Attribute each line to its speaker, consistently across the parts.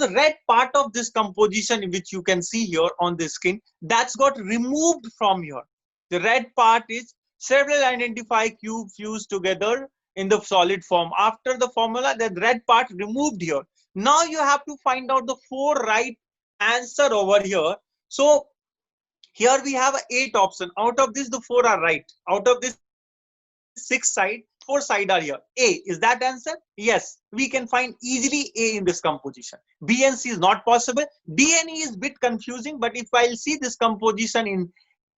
Speaker 1: the red part of this composition, which you can see here on the screen, that's got removed from here. The red part is several identify cube fused together in the solid form. After the formula, the red part removed here. Now you have to find out the 4 right answer over here. So here we have 8 options. Out of this, the 4 are right. Out of this 6 side, 4 side are here. A, is that answer? Yes, we can find easily A in this composition. B and C is not possible. D and E is a bit confusing, but if I'll see this composition in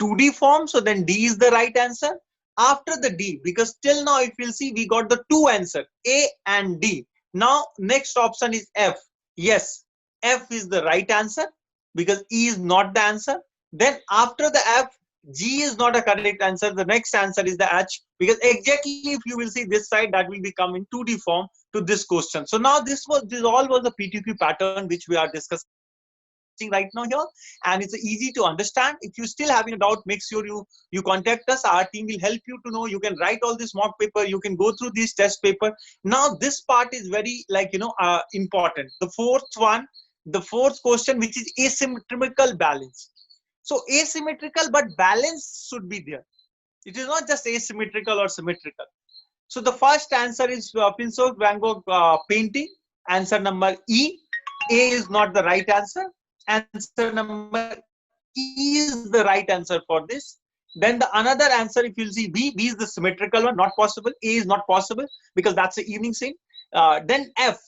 Speaker 1: 2D form, so then D is the right answer. After the D, because till now, if you'll see, we got the 2 answer, A and D. Now, next option is F. Yes, F is the right answer because E is not the answer. Then after the F, G is not a correct answer. The next answer is the H, because exactly if you will see this side, that will become in 2D form to this question. So now this all was the PTQ pattern which we are discussing right now here, and it's easy to understand. If you still having a doubt, make sure you contact us. Our team will help you to know. You can write all this mock paper. You can go through this test paper. Now this part is very important. The fourth question, which is asymmetrical balance. So asymmetrical, but balance should be there. It is not just asymmetrical or symmetrical. So the first answer is Vincent van Gogh painting. Answer number E. A is not the right answer. Answer number E is the right answer for this. Then the another answer, if you'll see B, B is the symmetrical one, not possible. A is not possible because that's the evening scene. Then F,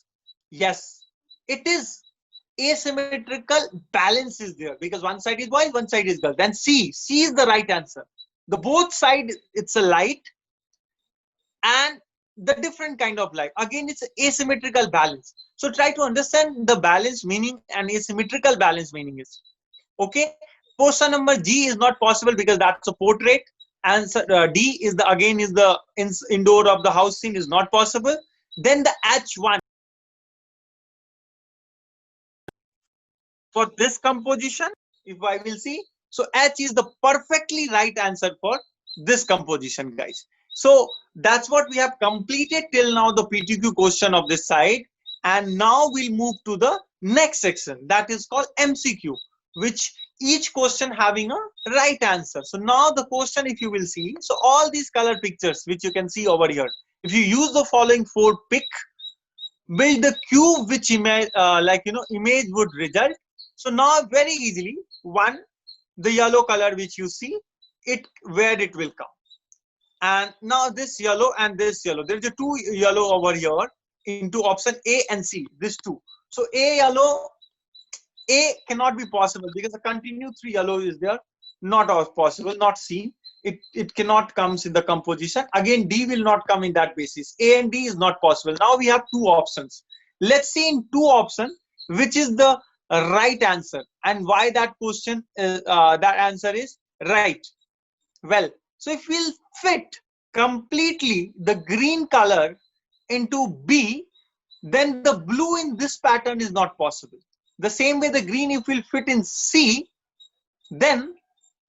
Speaker 1: yes, it is asymmetrical. Balance is there because one side is boy, one side is girl. Then C is the right answer. The both side, it's a light and the different kind of light. Again, it's asymmetrical balance. So try to understand the balance meaning and asymmetrical balance meaning is. Okay. Question number G is not possible because that's a portrait. Answer D is the again is the indoor of the house scene is not possible. Then the H1 for this composition, if I will see, so H is the perfectly right answer for this composition, guys. So that's what we have completed till now, the PTQ question of this side. And now we'll move to the next section, that is called MCQ, which each question having a right answer. So now the question, if you will see, so all these color pictures which you can see over here, if you use the following 4 pick, build the cube which image image would result. So now very easily, one, the yellow color which you see, it where it will come. And now this yellow and this yellow, there is a 2 yellow over here into option A and C, this 2. So A yellow, A cannot be possible because a continued 3 yellow is there, not possible, not seen. It cannot comes in the composition. Again, D will not come in that basis. A and D is not possible. Now we have 2 options. Let's see in 2 options which is the right answer and why that question that answer is right. Well, so if we'll fit completely the green color into B, then the blue in this pattern is not possible. The same way the green if will fit in C, then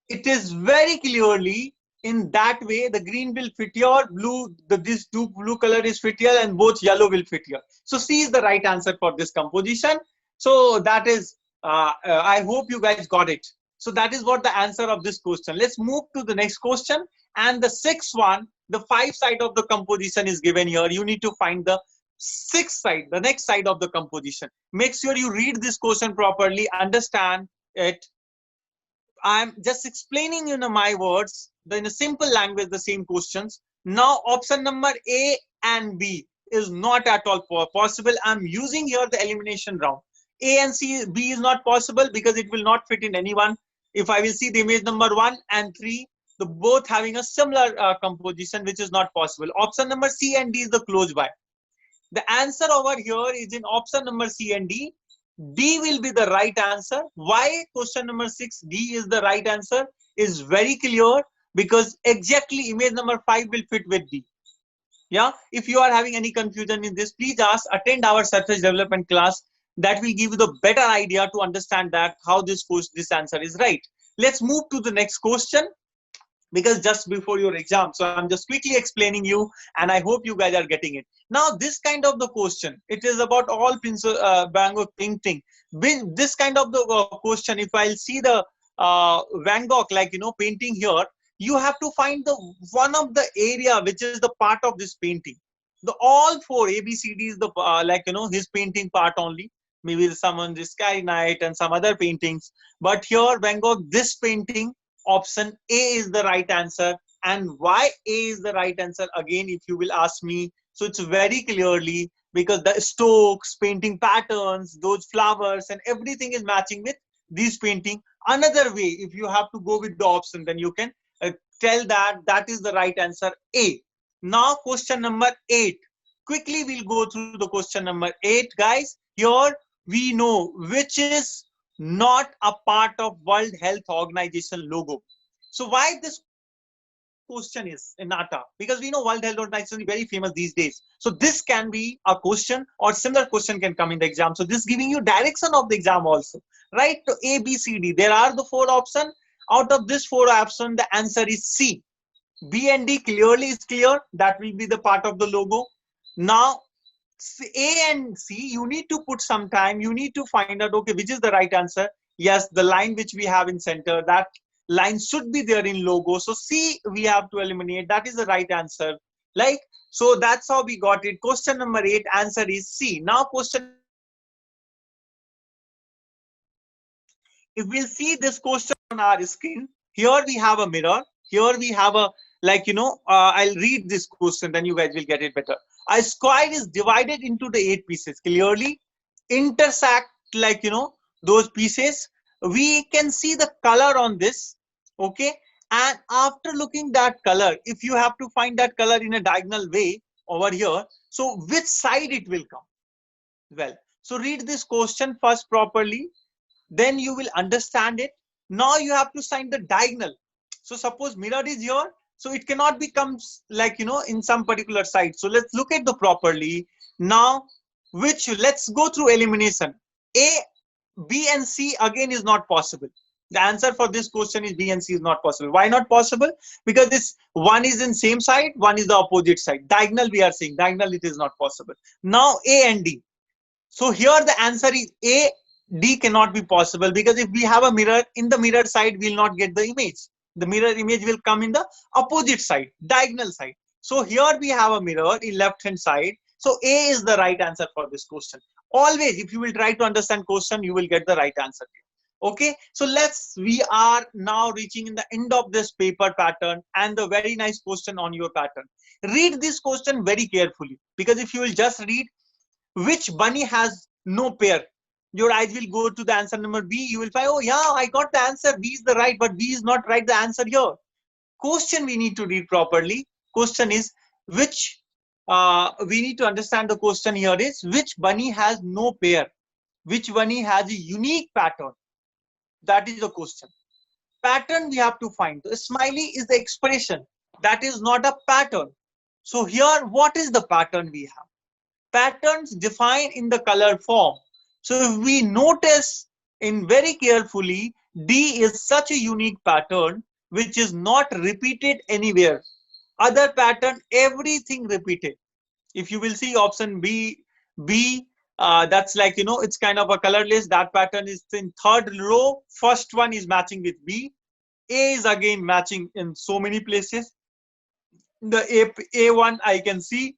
Speaker 1: it is very clearly in that way the green will fit here, blue, this 2 blue color is fit here and both yellow will fit here. So C is the right answer for this composition. So that is, I hope you guys got it. So that is what the answer of this question. Let's move to the next question. And the 6th one, the 5 side of the composition is given here. You need to find the 6th side, the next side of the composition. Make sure you read this question properly, understand it. I'm just explaining my words in a simple language, the same questions. Now option number A and B is not at all possible. I'm using here the elimination round. A and B is not possible because it will not fit in anyone. If I will see the image number 1 and 3, the both having a similar composition, which is not possible. Option number C and D is the close by. The answer over here is in option number C and D. D will be the right answer. Why question number 6, D is the right answer is very clear because exactly image number 5 will fit with D. Yeah, if you are having any confusion in this, please attend our surface development class. That will give you the better idea to understand that how this answer is right. Let's move to the next question. because just before your exam. So I'm just quickly explaining you, and I hope you guys are getting it. Now, this kind of the question, it is about all Van Gogh painting. This kind of the question, if I'll see the Van Gogh, like, painting here, you have to find the one of the area which is the part of this painting. The all four ABCD is the like, his painting part only. Maybe someone the Sky Night and some other paintings. But here, Van Gogh, this painting, option A is the right answer. And why A is the right answer? Again, if you will ask me, so it's very clearly because the strokes, painting patterns, those flowers, and everything is matching with this painting. Another way, if you have to go with the option, then you can tell that that is the right answer, A. Now, question number 8. Quickly, we'll go through the question number 8, guys. Here, we know which is not a part of World Health Organization logo. So why this question is in NATA? Because we know World Health Organization is very famous these days. So this can be a question, or similar question can come in the exam. So this giving you direction of the exam also, right? To A, B, C, D. There are the 4 options. Out of this 4 options, the answer is C. B and D clearly is clear. That will be the part of the logo. Now, A and C, you need to put some time. You need to find out, okay, which is the right answer. Yes, the line which we have in center, that line should be there in logo. So C, we have to eliminate. That is the right answer. Like, so that's how we got it. Question number 8, answer is C. Now, question number 9. If we'll see this question on our screen, here we have a mirror. Here we have a, like, I'll read this question, then you guys will get it better. A square is divided into the 8 pieces. Clearly, intersect, like, those pieces. We can see the color on this, okay? And after looking that color, if you have to find that color in a diagonal way over here, so which side it will come? Well, so read this question first properly, then you will understand it. Now you have to find the diagonal. So suppose mirror is here, so it cannot become like, in some particular side. So let's look at the properly. Now, let's go through elimination. A, B and C again is not possible. The answer for this question is B and C is not possible. Why not possible? Because this one is in same side, one is the opposite side. Diagonal we are saying, diagonal it is not possible. Now A and D. So here the answer is A, D cannot be possible, because if we have a mirror, in the mirror side, we will not get the image. The mirror image will come in the opposite side, diagonal side. So here we have a mirror in left hand side. So A is the right answer for this question. Always, if you will try to understand question, you will get the right answer. Okay, so we are now reaching in the end of this paper pattern and the very nice question on your pattern. Read this question very carefully, because if you will just read, which bunny has no pair? Your eyes will go to the answer number B. You will find, oh yeah, I got the answer. B is the right, but B is not right. The answer here. Question we need to read properly. Question is which, we need to understand the question here is which bunny has no pair? Which bunny has a unique pattern? That is the question. Pattern we have to find. The smiley is the expression. That is not a pattern. So here, what is the pattern we have? Patterns defined in the color form. So if we notice in very carefully, D is such a unique pattern which is not repeated anywhere. Other pattern, everything repeated. If you will see option B, that's like, it's kind of a colorless. That pattern is in third row. First one is matching with B. A is again matching in so many places. The A1 I can see.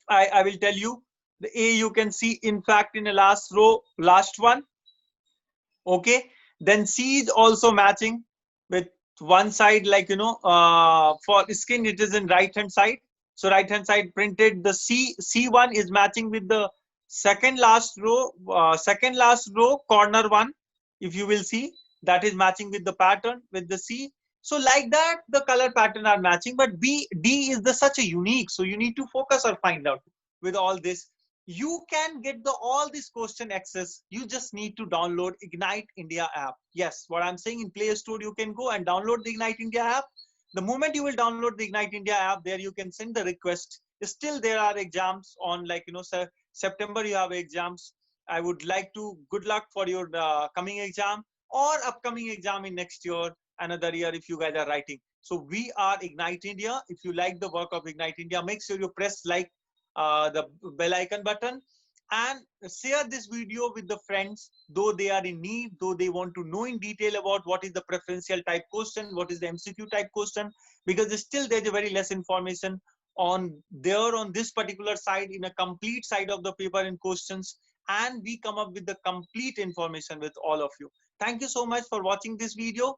Speaker 1: I will tell you, the A you can see, in fact, in the last row, last one. Okay, then C is also matching with one side, like, for skin it is in right hand side. So right hand side printed, the C1 is matching with the second last row, corner one. If you will see, that is matching with the pattern with the C. So like that, the color pattern are matching, but D is the such a unique. So you need to focus or find out with all this. You can get all this question access. You just need to download Ignite India app. Yes, what I'm saying, in Play Store, you can go and download the Ignite India app. The moment you will download the Ignite India app, there you can send the request. Still there are exams on, like, September you have exams. I would like to good luck for your coming exam or upcoming exam in next year, another year, if you guys are writing. So we are Ignite India. If you like the work of Ignite India, make sure you press like the bell icon button and share this video with the friends, though they are in need, though they want to know in detail about what is the preferential type question, what is the MCQ type question, because still there's a very less information on there on this particular side in a complete side of the paper in questions, and we come up with the complete information with all of you. Thank you so much for watching this video.